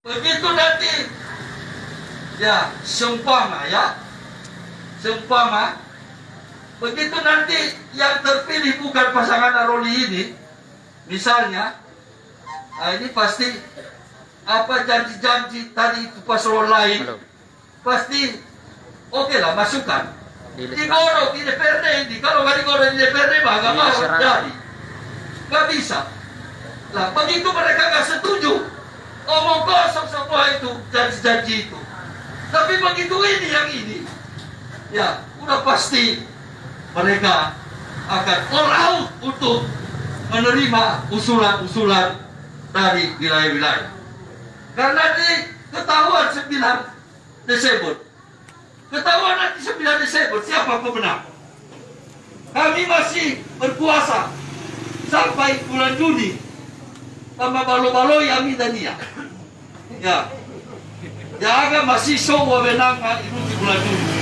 Begitu nanti, ya seumpama begitu nanti yang terpilih bukan pasangan Aroli ini, misalnya, ini pasti apa janji-janji tadi itu paslon lain, pasti oke lah masukkan. Digorok di DPRD ini, kalau nggak digorok di DPRD mah nggak mau jadi, nggak bisa. Lah begitu mereka nggak setuju, omong kosong semua itu janji-janji itu. Tapi begitu ini yang ini, ya udah pasti mereka akan all out untuk menerima usulan-usulan dari wilayah-wilayah. Karena di ketahuan 9 Desember, ketahuan nanti 9 Desember siapa pemenang. Kami masih berkuasa sampai bulan Juni, sama balo-balo yang midania. Ya, jaga masih show wewenang itu di bulan Juni.